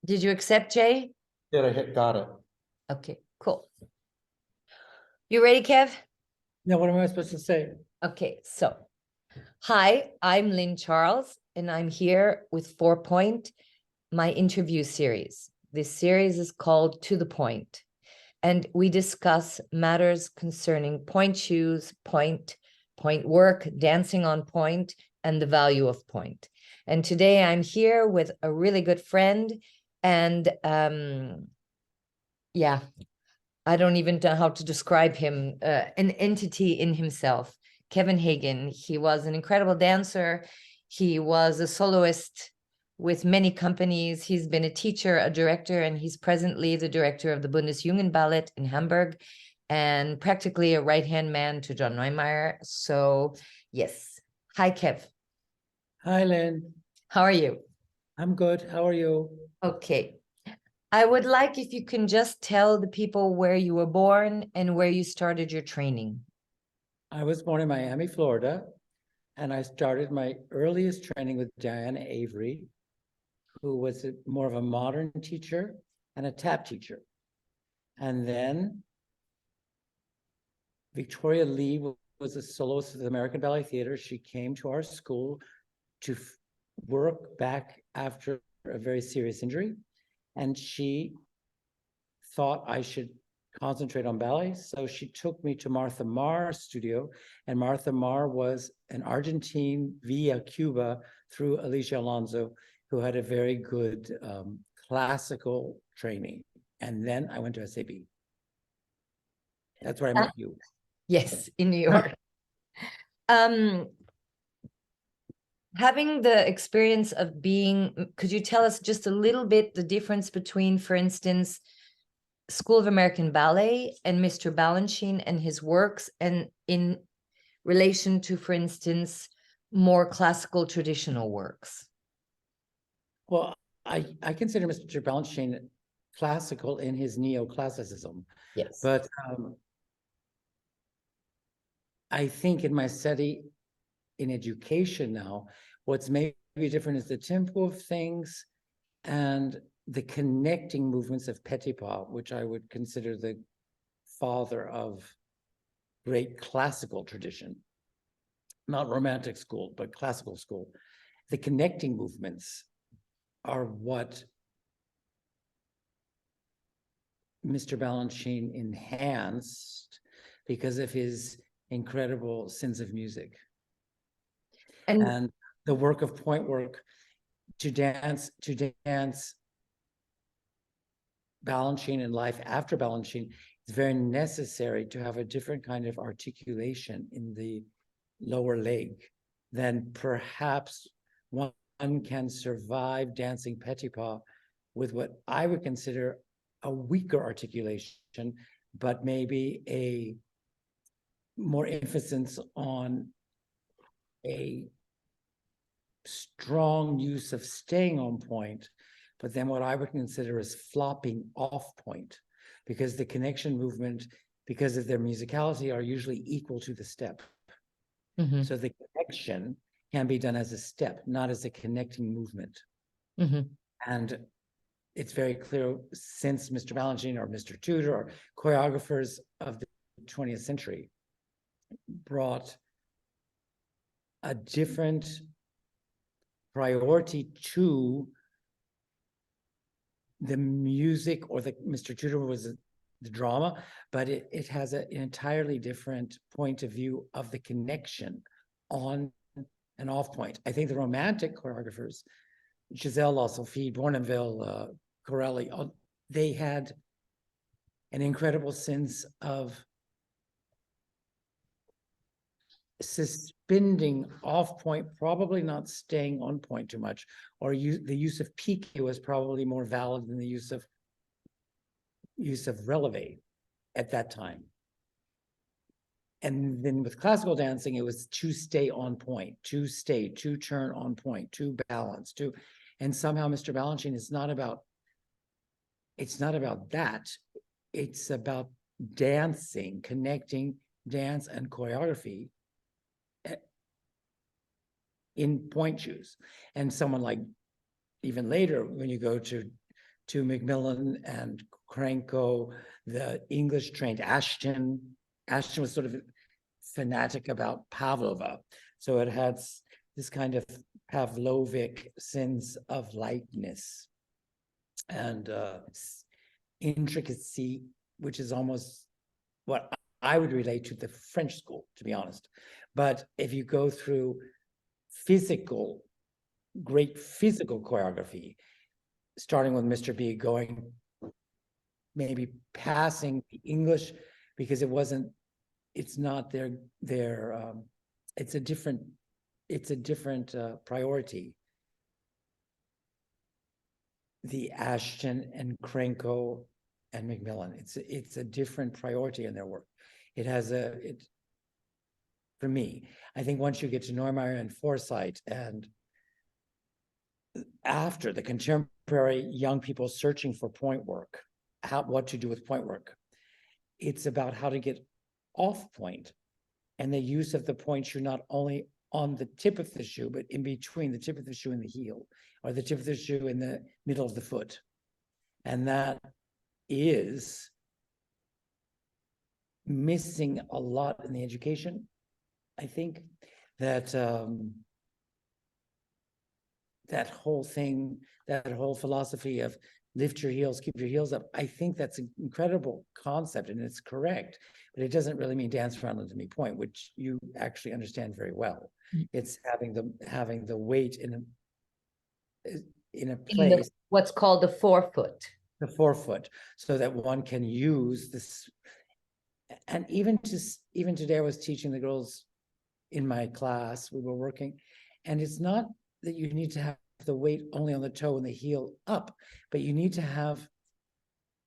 Did you accept, Jay? Got it. Okay, cool. You ready, Kev? Now, what am I supposed to say? Okay, so hi, I'm Lynn Charles, and I'm here with 4pointe, my interview series. This series is called To the Point, and we discuss matters concerning point shoes, point work, dancing on point, and the value of point. And today I'm here with a really good friend, and yeah, I don't even know how to describe him, an entity in himself, Kevin Haigen. He was an incredible dancer. He was a soloist with many companies. He's been a teacher, a director, and he's presently the director of the Bundes Jugened Ballet in Hamburg, and practically a right-hand man to John Neumeier. So yes. Hi, Kev. Hi, Lynn. How are you? I'm good. How are you? Okay. I would like if you can just tell the people where you were born and where you started your training. I was born in Miami, Florida, and I started my earliest training with Diana Avery, who was more of a modern teacher and a tap teacher. And then Victoria Lee was a soloist of the American Ballet Theater. She came to our school to work back after a very serious injury. And she thought I should concentrate on ballet. So she took me to Martha Marr's studio, and Martha Marr was an Argentine via Cuba through Alicia Alonso, who had a very good classical training. And then I went to SAB. That's where I met you. Yes, in New York. Having the experience of being, could you tell us just a little bit the difference between, for instance, School of American Ballet and Mr. Balanchine and his works, and in relation to, for instance, more classical traditional works? Well, I consider Mr. Balanchine classical in his neoclassicism. Yes. But I think in my study in education now, what's maybe different is the tempo of things and the connecting movements of Petipa, which I would consider the father of great classical tradition, not romantic school, but classical school. The connecting movements are what Mr. Balanchine enhanced because of his incredible sense of music. And the work of point work to dance Balanchine in life after Balanchine, it's very necessary to have a different kind of articulation in the lower leg than perhaps one can survive dancing Petipa with what I would consider a weaker articulation, but maybe a more emphasis on a strong use of staying on point, but then what I would consider as flopping off point, because the connection movement, because of their musicality, are usually equal to the step. Mm-hmm. So the connection can be done as a step, not as a connecting movement. Mm-hmm. And it's very clear since Mr. Balanchine or Mr. Tudor or choreographers of the 20th century brought a different priority to the music, or the Mr. Tudor was the drama, but it has an entirely different point of view of the connection on and off point. I think the romantic choreographers, Giselle, La Sophie, Bournonville, Corelli, they had an incredible sense of suspending off point, probably not staying on point too much, or the use of piqué was probably more valid than the use of releve at that time. And then with classical dancing, it was to stay on point, to stay, to turn on point, to balance, to, and somehow Mr. Balanchine is not about, it's not about that. It's about dancing, connecting dance and choreography in point shoes. And someone like, even later, when you go to to Macmillan and Krenko, the English trained Ashton. Ashton was sort of fanatic about Pavlova. So it had this kind of Pavlovic sense of lightness and intricacy, which is almost what I would relate to the French school, to be honest. But if you go through great physical choreography, starting with Mr. B, going maybe passing the English, because it's not it's a different priority. The Ashton and Krenko and Macmillan, it's a different priority in their work. For me, I think once you get to Neumeier and Forsyth, and after the contemporary young people searching for point work, what to do with point work, it's about how to get off point, and the use of the point shoe not only on the tip of the shoe, but in between the tip of the shoe and the heel, or the tip of the shoe in the middle of the foot. And that is missing a lot in the education. I think that that whole philosophy of lift your heels, keep your heels up, I think that's an incredible concept, and it's correct, but it doesn't really mean dance around the point, which you actually understand very well. It's having the weight in a place, what's called the forefoot. the forefoot, so that one can use this. And even today, I was teaching the girls in my class, we were working, and it's not that you need to have the weight only on the toe and the heel up, but you need to have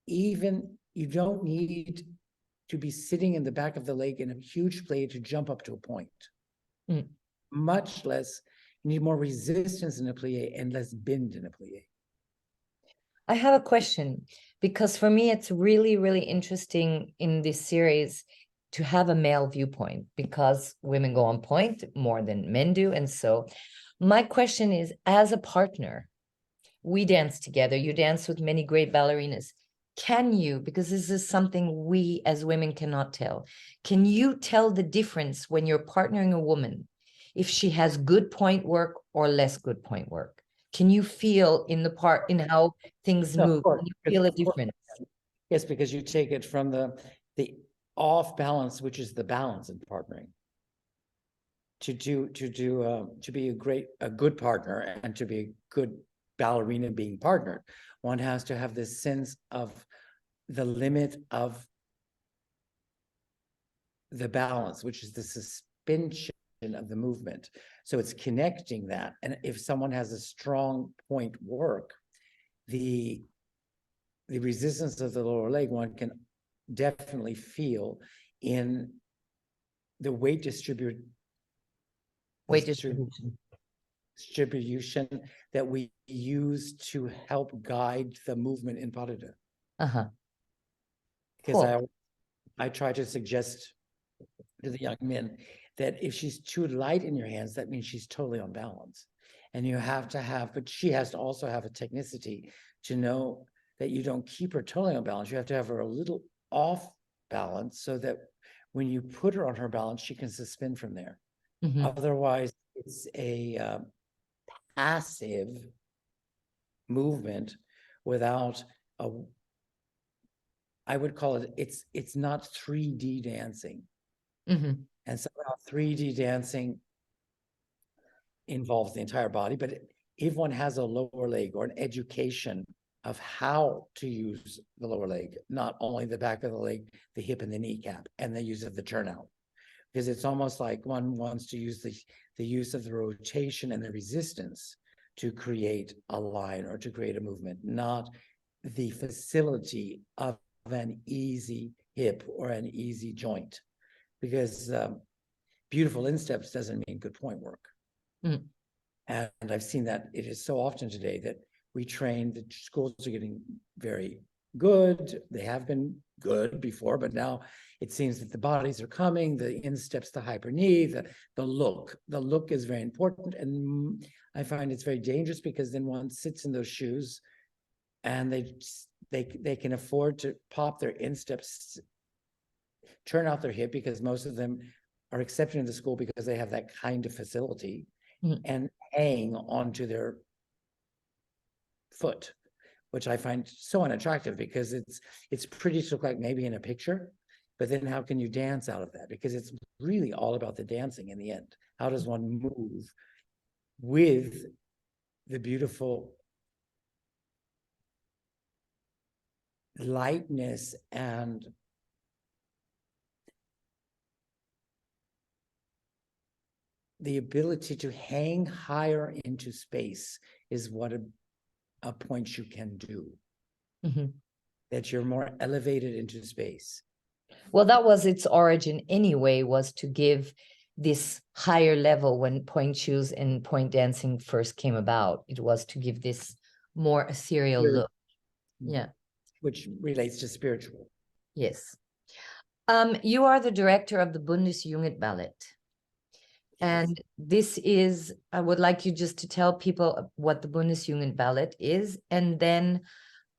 you don't need to be sitting in the back of the leg in a huge plie to jump up to a point. Much less, you need more resistance in a plie and less bend in a plie. I have a question, because for me, it's really, really interesting in this series to have a male viewpoint, because women go on point more than men do. And so my question is, as a partner, we dance together, you dance with many great ballerinas. Can you, because this is something we as women cannot tell, can you tell the difference when you're partnering a woman, if she has good point work or less good point work? Can you feel in how things move? Can you feel a difference? Yes, because you take it from the off balance, which is the balance in partnering. To be a good partner, and to be a good ballerina being partnered, one has to have this sense of the limit of the balance, which is the suspension of the movement. So it's connecting that. And if someone has a strong point work, the resistance of the lower leg, one can definitely feel in the weight distribution that we use to help guide the movement in pas de deux. Because cool. I try to suggest to the young men that if she's too light in your hands, that means she's totally on balance. And you have to but she has to also have a technicity to know that you don't keep her totally on balance. You have to have her a little off balance, so that when you put her on her balance, she can suspend from there. Otherwise, it's a passive movement without I would call it's not 3D dancing. And somehow 3D dancing involves the entire body, but if one has a lower leg or an education of how to use the lower leg, not only the back of the leg, the hip and the kneecap, and the use of the turnout, because it's almost like one wants to use the use of the rotation and the resistance to create a line or to create a movement, not the facility of an easy hip or an easy joint, because beautiful insteps doesn't mean good point work. And I've seen that it is so often today that we train, the schools are getting very good. They have been good before, but now it seems that the bodies are coming, the insteps, the hyper knee, the look. The look is very important. And I find it's very dangerous, because then one sits in those shoes and they can afford to pop their insteps, turn out their hip, because most of them are accepted into the school because they have that kind of facility, and hang onto their foot, which I find so unattractive, because it's pretty to look like maybe in a picture, but then how can you dance out of that? Because it's really all about the dancing in the end. How does one move with the beautiful lightness and the ability to hang higher into space is what a point you can do. That you're more elevated into space. Well, that was its origin anyway, was to give this higher level when point shoes and point dancing first came about. It was to give this more ethereal look. Yeah. Which relates to spiritual. Yes. You are the director of the Bundes Jugened Ballet. And this is, I would like you just to tell people what the Bundes Jugened Ballet is. And then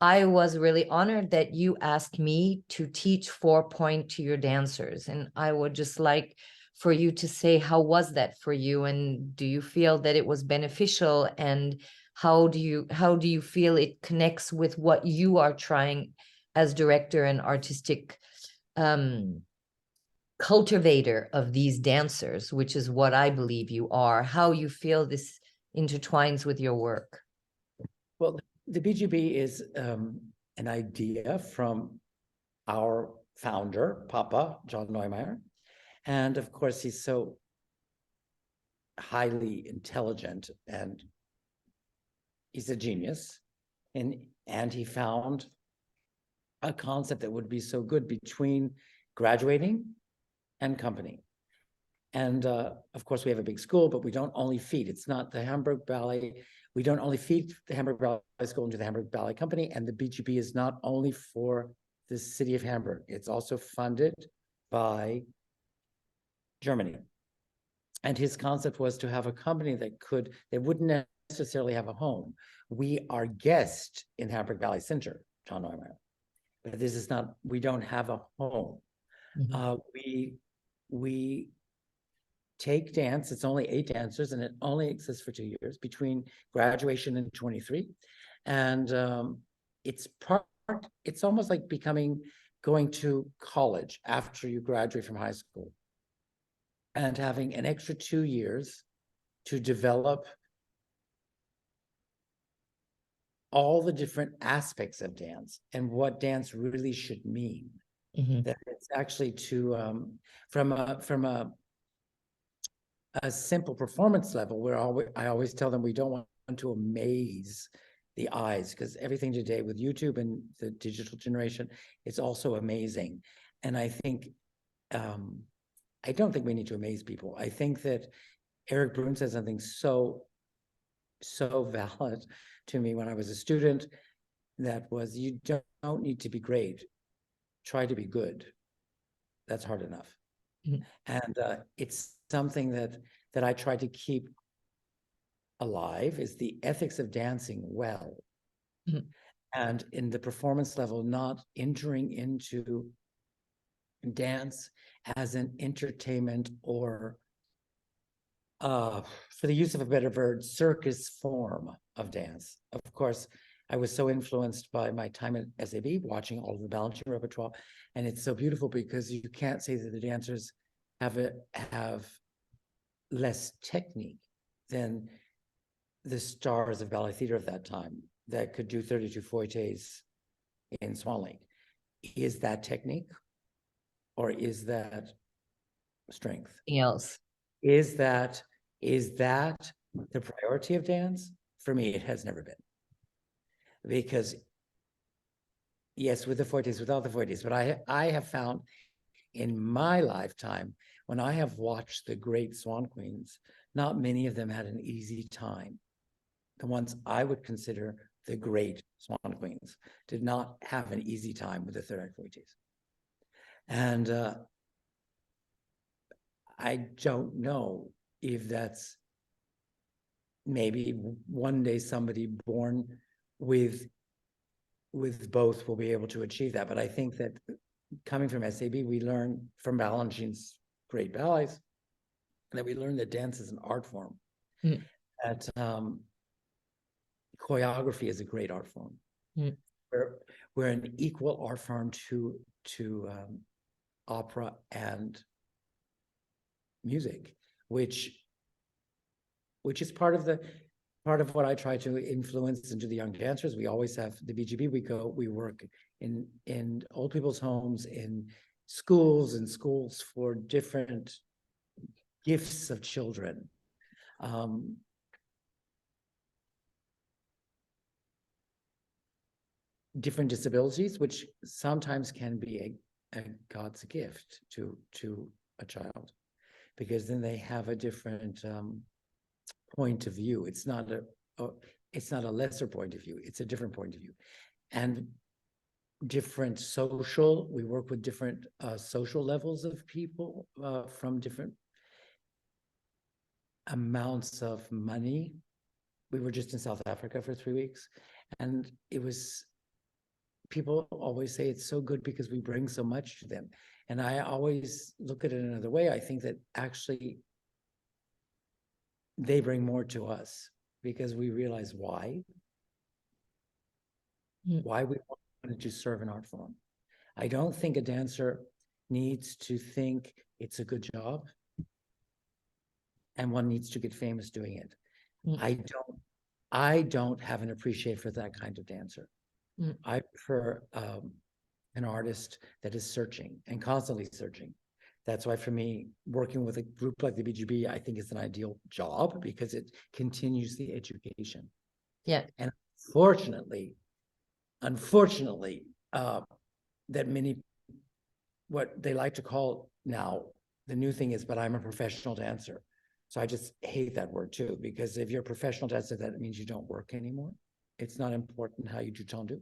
I was really honored that you asked me to teach 4pointe to your dancers. And I would just like for you to say, how was that for you? And do you feel that it was beneficial? And how do you feel it connects with what you are trying as director and artistic cultivator of these dancers, which is what I believe you are, how you feel this intertwines with your work? Well, the BGB is an idea from our founder, Papa, John Neumeier. And of course, he's so highly intelligent and he's a genius. And he found a concept that would be so good between graduating and company. And of course, we have a big school, but we don't only feed. It's not the Hamburg Ballet. We don't only feed the Hamburg Ballet School into the Hamburg Ballet Company. And the BGB is not only for the city of Hamburg. It's also funded by Germany. And his concept was to have a company that wouldn't necessarily have a home. We are guests in Hamburg Ballet Center, John Neumeier. But this is not, we don't have a home. We take dance, it's only 8 dancers, and it only exists for 2 years between graduation and 23. And it's almost like going to college after you graduate from high school and having an extra 2 years to develop all the different aspects of dance and what dance really should mean. That it's actually from a simple performance level, where I always tell them we don't want to amaze the eyes, because everything today with YouTube and the digital generation, it's also amazing. And I think, I don't think we need to amaze people. I think that Eric Brun said something so valid to me when I was a student, that was, you don't need to be great, try to be good. That's hard enough. And it's something that I try to keep alive, is the ethics of dancing well. And in the performance level, not entering into dance as an entertainment or, for the use of a better word, circus form of dance. Of course, I was so influenced by my time at SAB, watching all of the balancing repertoire, and it's so beautiful because you can't say that the dancers have less technique than the stars of ballet theater of that time that could do 32 foites in Swan Lake. Is that technique, or is that strength? Else. Is that the priority of dance? For me, it has never been. Because yes, with the foites, without the foites, but I have found in my lifetime, when I have watched the great Swan Queens, not many of them had an easy time. The ones I would consider the great Swan Queens did not have an easy time with the third act foites. And I don't know if that's maybe one day somebody born with with both, we'll be able to achieve that. But I think that coming from SAB, we learn from Balanchine's great ballets that we learn that dance is an art form. Mm. That choreography is a great art form. Mm. We're an equal art form to opera and music, which is part of what I try to influence into the young dancers. We always have the BGB. We work in old people's homes, in schools for different gifts of children. Different disabilities, which sometimes can be a God's gift to a child, because then they have a different point of view. It's not a lesser point of view. It's a different point of view, and different social. We work with different social levels of people from different amounts of money. We were just in South Africa for 3 weeks, and it was. People always say it's so good because we bring so much to them. And I always look at it another way. I think that actually they bring more to us because we realize why we wanted to serve an art form. I don't think a dancer needs to think it's a good job and one needs to get famous doing it. I don't have an appreciation for that kind of dancer. I prefer an artist that is searching and constantly searching. That's why for me, working with a group like the BGB, I think is an ideal job because it continues the education. Yeah. And unfortunately, that many, what they like to call now, the new thing is, but I'm a professional dancer. So I just hate that word too, because if you're a professional dancer, that means you don't work anymore. It's not important how you do tendu,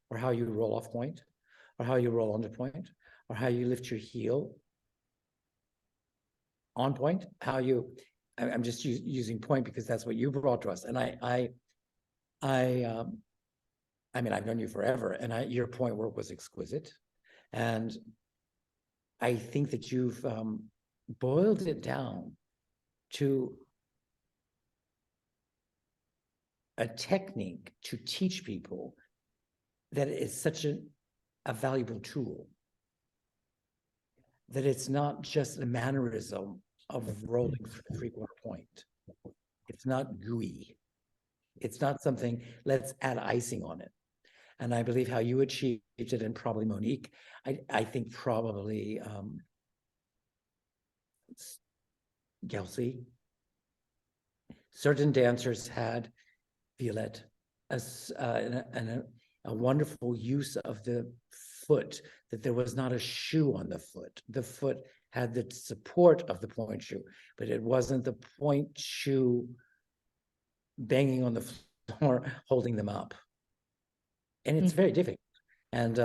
or how you roll off point, or how you roll under point, or how you lift your heel on point, I'm just using point because that's what you brought to us. And I mean, I've known you forever, and your point work was exquisite. And I think that you've boiled it down to a technique to teach people that is such a valuable tool, that it's not just a mannerism of rolling through 3/4 point. It's not gooey. It's not something, let's add icing on it. And I believe how you achieved it, and probably Monique, I think probably Gelsey, certain dancers had Violette, a wonderful use of the foot, that there was not a shoe on the foot. The foot had the support of the point shoe, but it wasn't the point shoe banging on the floor, holding them up. And it's very difficult. And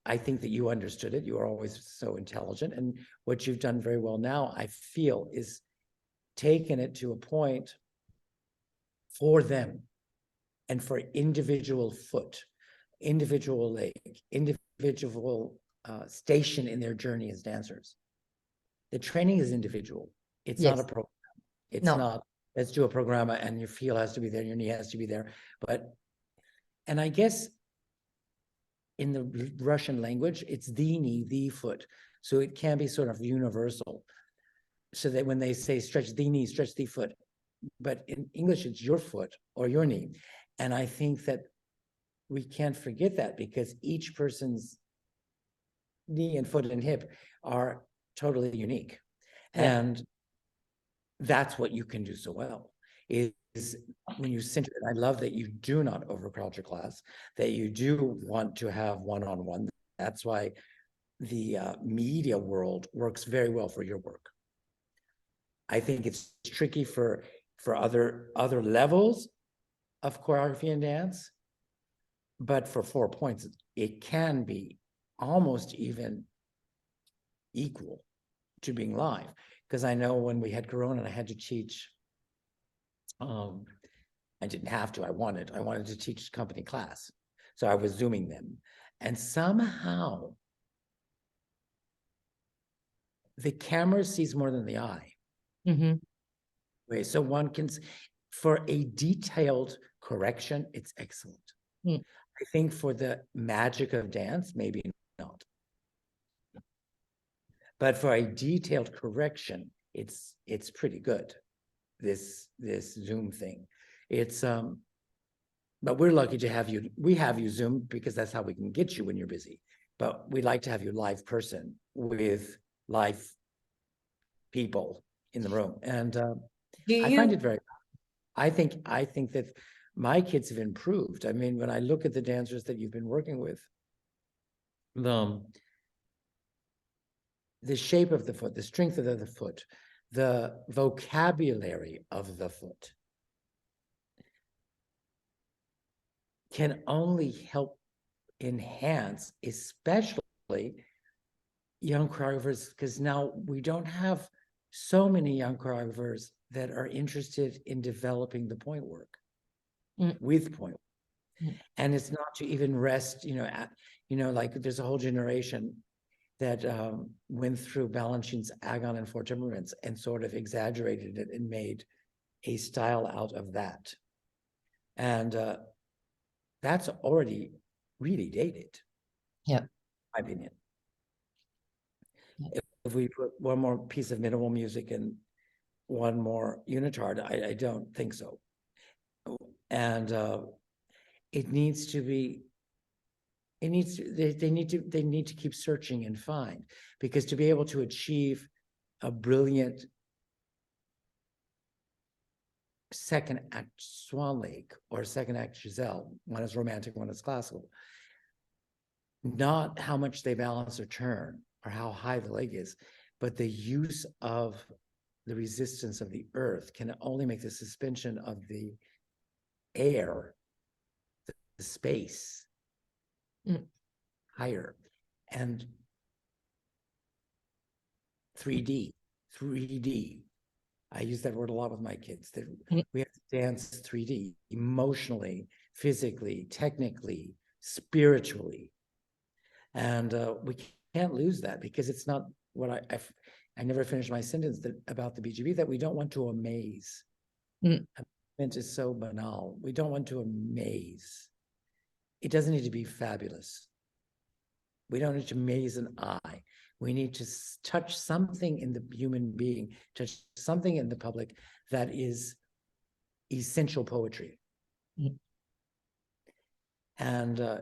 I think that you understood it. You are always so intelligent. And what you've done very well now, I feel, is taken it to a point for them and for individual foot, individual leg, individual station in their journey as dancers. The training is individual. It's not a program. It's not, let's do a program and your heel has to be there, your knee has to be there. And I guess in the Russian language, it's the knee, the foot. So it can be sort of universal. So that when they say stretch the knee, stretch the foot, but in English, it's your foot or your knee. And I think that we can't forget that, because each person's knee and foot and hip are totally unique. Yeah. And that's what you can do so well, is when you center it. I love that you do not overcrowd your class, that you do want to have one-on-one. That's why the media world works very well for your work. I think it's tricky for other levels of choreography and dance, but for 4 points, it can be almost even equal to being live. Because I know when we had Corona and I had to teach, I didn't have to, I wanted to teach company class. So I was Zooming them. And somehow the camera sees more than the eye. Mhm. Right? So one can, for a detailed correction, it's excellent. Mm. I think for the magic of dance, maybe not. But for a detailed correction, it's pretty good. This Zoom thing. It's but we're lucky to have you. We have you Zoom because that's how we can get you when you're busy. But we like to have you live person with live people in the room. And Do I find you it very, I think that my kids have improved. I mean, when I look at the dancers that you've been working with, the shape of the foot, the strength of the foot, the vocabulary of the foot can only help enhance, especially young choreographers, because now we don't have so many young choreographers that are interested in developing the point work with point. And it's not to even rest, like there's a whole generation that went through Balanchine's Agon and Four Temperaments and sort of exaggerated it and made a style out of that. And that's already really dated. Yeah. In my opinion. If we put one more piece of minimal music and one more unitard, I don't think so. And it needs to be, they need to keep searching and find, because to be able to achieve a brilliant second act Swan Lake or second act Giselle, one is romantic, one is classical, not how much they balance or turn or how high the leg is, but the use of the resistance of the earth can only make the suspension of the air, the space, higher. And 3D. I use that word a lot with my kids. That we have to dance 3D, emotionally, physically, technically, spiritually. And we can't lose that, because it's not what I never finished my sentence about the BGB, that we don't want to amaze. Amazement is so banal. We don't want to amaze. It doesn't need to be fabulous. We don't need to amaze an eye. We need to touch something in the human being, touch something in the public that is essential poetry. And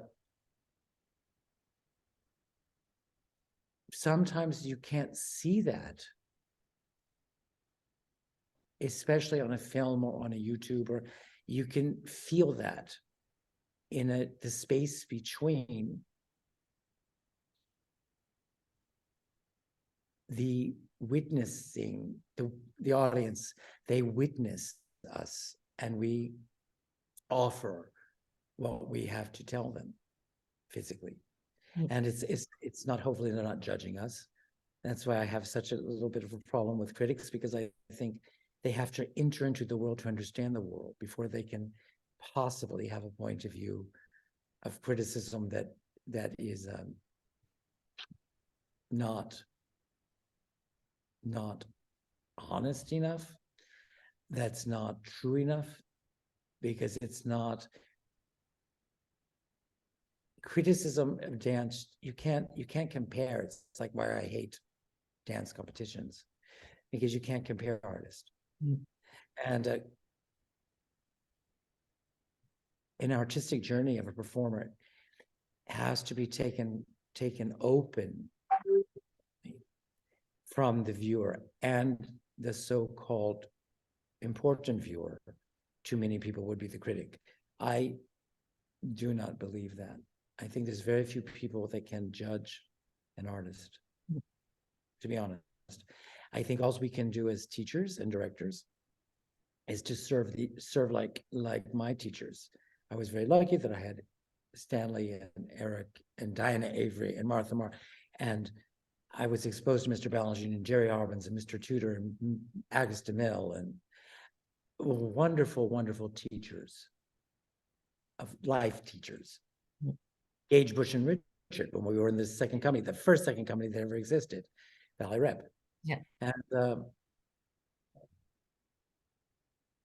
sometimes you can't see that, especially on a film or on a YouTube, or you can feel that in the space between the witnessing, the audience. They witness us and we offer what we have to tell them physically. And it's not, hopefully they're not judging us. That's why I have such a little bit of a problem with critics, because I think they have to enter into the world to understand the world before they can possibly have a point of view of criticism that is not honest enough, that's not true enough, because it's not criticism of dance. You can't compare. It's like why I hate dance competitions, because you can't compare artists. And an artistic journey of a performer has to be taken open from the viewer and the so-called important viewer. Too many people would be the critic. I do not believe that. I think there's very few people that can judge an artist, to be honest. I think all we can do as teachers and directors is to serve like my teachers. I was very lucky that I had Stanley and Eric and Diana Avery and Martha Marr, and I was exposed to Mr. Balanchine and Jerry Arbens and Mr. Tudor and Agus DeMille and wonderful, wonderful teachers, of life teachers. Gage, Bush, and Richard, when we were in the second company, the first second company that ever existed, Ballet Rep. Yeah. And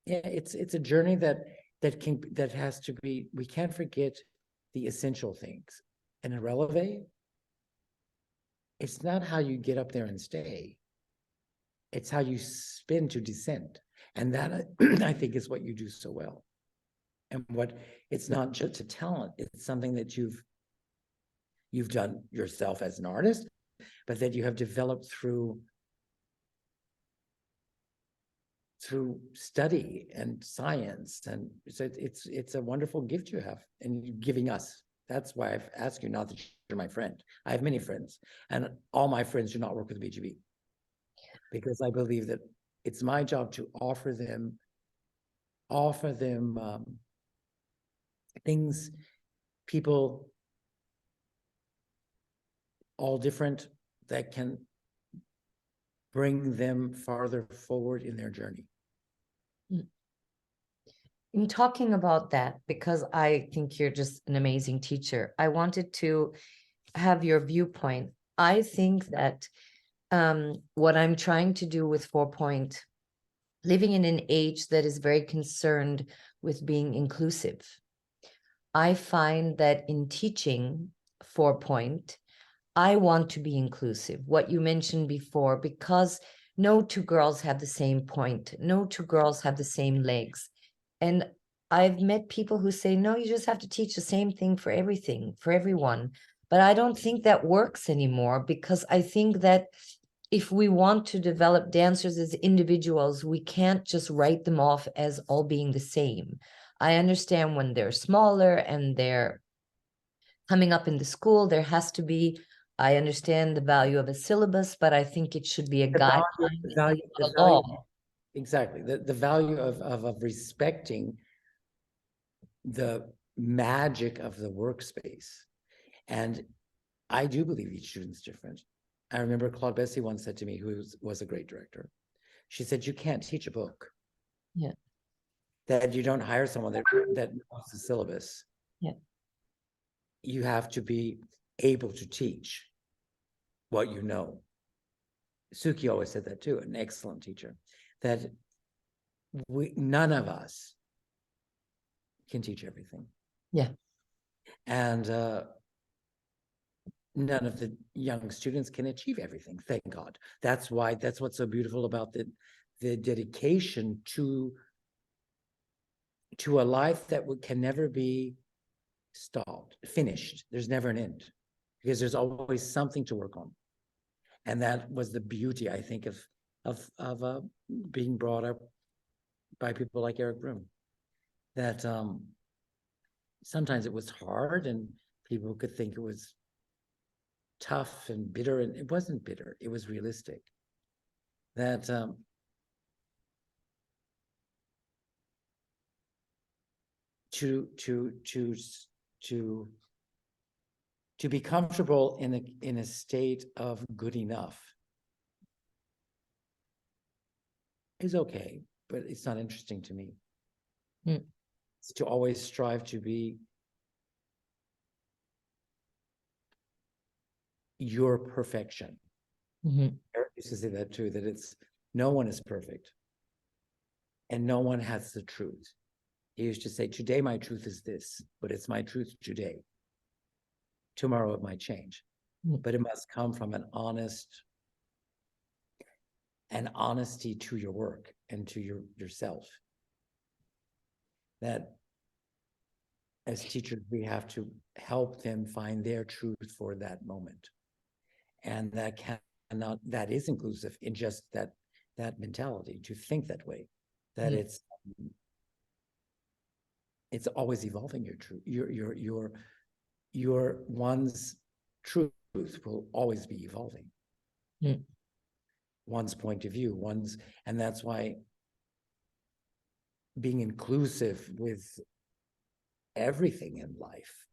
yeah, it's a journey that has to be, we can't forget the essential things. And a releve, it's not how you get up there and stay. It's how you spin to descend. And that I think is what you do so well. And what, it's not just a talent, it's something that you've done yourself as an artist, but that you have developed through study and science. And so it's a wonderful gift you have, and you're giving us. That's why I've asked you, not that you're my friend. I have many friends, and all my friends do not work with BGB, because I believe that it's my job to offer them things, people all different, that can bring them farther forward in their journey. In talking about that, because I think you're just an amazing teacher, I wanted to have your viewpoint. I think that what I'm trying to do with 4pointe, living in an age that is very concerned with being inclusive, I find that in teaching 4pointe, I want to be inclusive. What you mentioned before, because no two girls have the same point, no two girls have the same legs. And I've met people who say, no, you just have to teach the same thing for everything, for everyone. But I don't think that works anymore, because I think that if we want to develop dancers as individuals, we can't just write them off as all being the same. I understand when they're smaller and they're coming up in the school, there has to be, I understand the value of a syllabus, but I think it should be a guideline, a law. Exactly. The value of respecting the magic of the workspace. And I do believe each student's different. I remember Claude Bessy once said to me, who was a great director, she said, you can't teach a book. Yeah. That you don't hire someone that knows the syllabus. Yeah. You have to be able to teach what you know. Suki always said that too, an excellent teacher, that none of us can teach everything. Yeah. And none of the young students can achieve everything, thank God. That's what's so beautiful about the dedication to a life that can never be stalled, finished. There's never an end, because there's always something to work on. And that was the beauty, I think, of being brought up by people like Eric Broom. That sometimes it was hard, and people could think it was tough and bitter, and it wasn't bitter. It was realistic. That to be comfortable in a state of good enough is okay, but it's not interesting to me. It's to always strive to be your perfection. Eric used to say that too, that it's, no one is perfect and no one has the truth. He used to say, today my truth is this, but it's my truth today. Tomorrow it might change, but it must come from an honesty to your work and to yourself. That as teachers, we have to help them find their truth for that moment. And that is inclusive in just that mentality, to think that way, that it's always evolving your truth. Your one's truth will always be evolving. One's point of view, and that's why being inclusive with everything in life.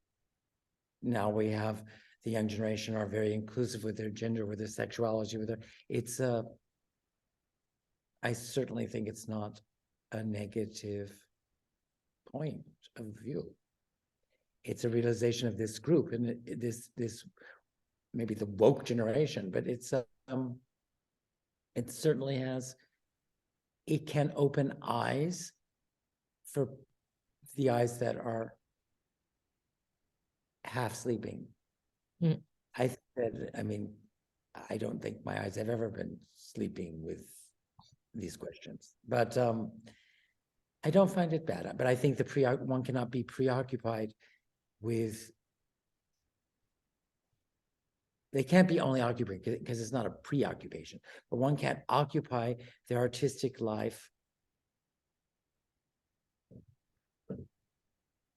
Now we have the young generation are very inclusive with their gender, with their sexuality, I certainly think it's not a negative point of view. it's a realization of this group and this maybe the woke generation, but it certainly has, it can open eyes for the eyes that are half sleeping. Mm. I said, I mean, I don't think my eyes have ever been sleeping with these questions, but I don't find it bad. But I think one cannot be preoccupied with, they can't be only occupied because it's not a preoccupation, but one can't occupy their artistic life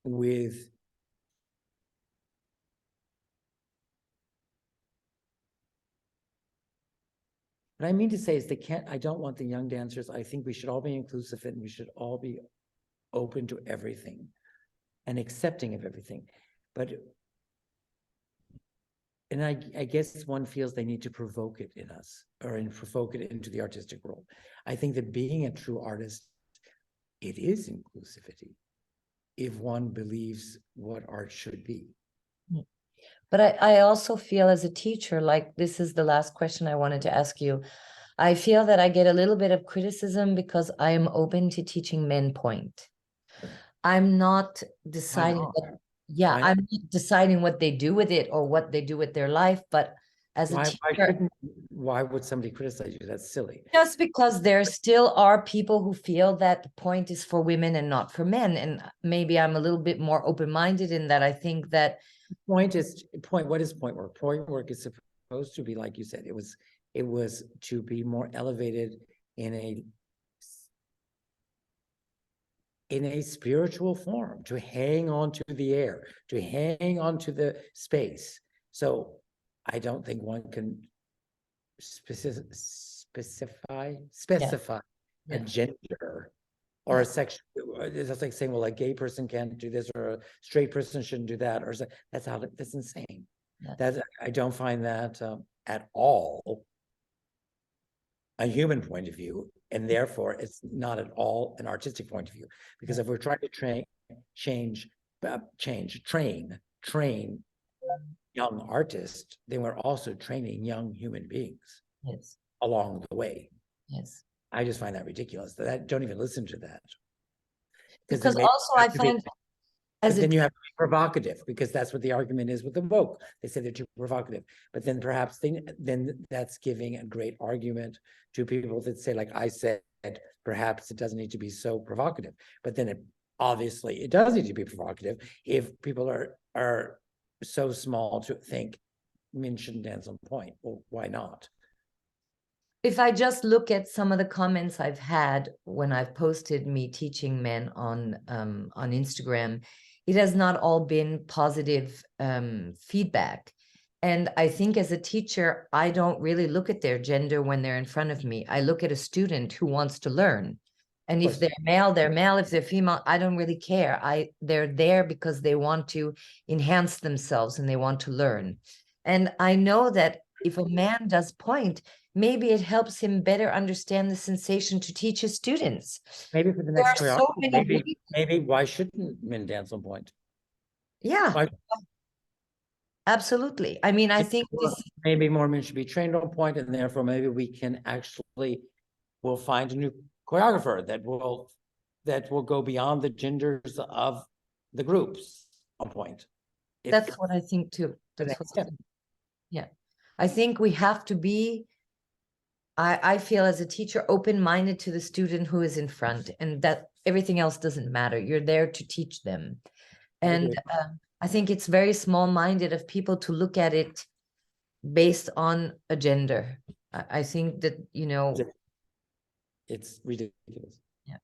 with what I mean to say is they can't, I don't want the young dancers, I think we should all be inclusive and we should all be open to everything and accepting of everything. But, and I guess one feels they need to provoke it in us or provoke it into the artistic world. I think that being a true artist, it is inclusivity if one believes what art should be. But I also feel as a teacher, like this is the last question I wanted to ask you. I feel that I get a little bit of criticism because I am open to teaching men point. I'm not deciding I'm not deciding what they do with it or what they do with their life, but as a teacher, why would somebody criticize you? That's silly. just because there still are people who feel that the point is for women and not for men. And maybe I'm a little bit more open-minded in that I think that what is point work? Point work is supposed to be, like you said, it was to be more elevated in a spiritual form, to hang on to the air, to hang on to the space. So I don't think one can specify a gender or a section. It's like saying, well, a gay person can't do this or a straight person shouldn't do that, or that's insane. I don't find that at all a human point of view, and therefore it's not at all an artistic point of view. Because if we're trying to train young artists, then we're also training young human beings along the way. Yes. I just find that ridiculous. That don't even listen to that. Because also I find then you have to be provocative, because that's what the argument is with the woke. They say they're too provocative, but then perhaps then that's giving a great argument to people that say, like I said, perhaps it doesn't need to be so provocative. But then obviously it does need to be provocative if people are so small to think men shouldn't dance on point. Well, why not? If I just look at some of the comments I've had when I've posted me teaching men on Instagram, it has not all been positive feedback. And I think as a teacher, I don't really look at their gender when they're in front of me. I look at a student who wants to learn. And if they're male, they're male. If they're female, I don't really care. They're there because they want to enhance themselves and they want to learn. And I know that if a man does point, maybe it helps him better understand the sensation to teach his students. Maybe for the next maybe why shouldn't men dance on point? Yeah, absolutely. I mean, I think maybe more men should be trained on point, and therefore maybe we can we'll find a new choreographer that will go beyond the genders of the groups on point. That's what I think too. Yeah, I think we have to be, I feel as a teacher, open-minded to the student who is in front, and that everything else doesn't matter. You're there to teach them. And I think it's very small-minded of people to look at it based on a gender. I think that, it's ridiculous. Yeah.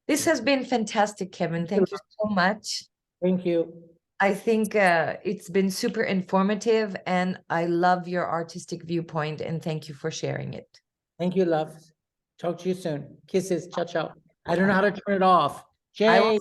This has been fantastic, Kevin. Thank you so much. Thank you. I think it's been super informative, and I love your artistic viewpoint, and thank you for sharing it. Thank you, love. Talk to you soon. Kisses. Ciao, ciao. I don't know how to turn it off. Jay.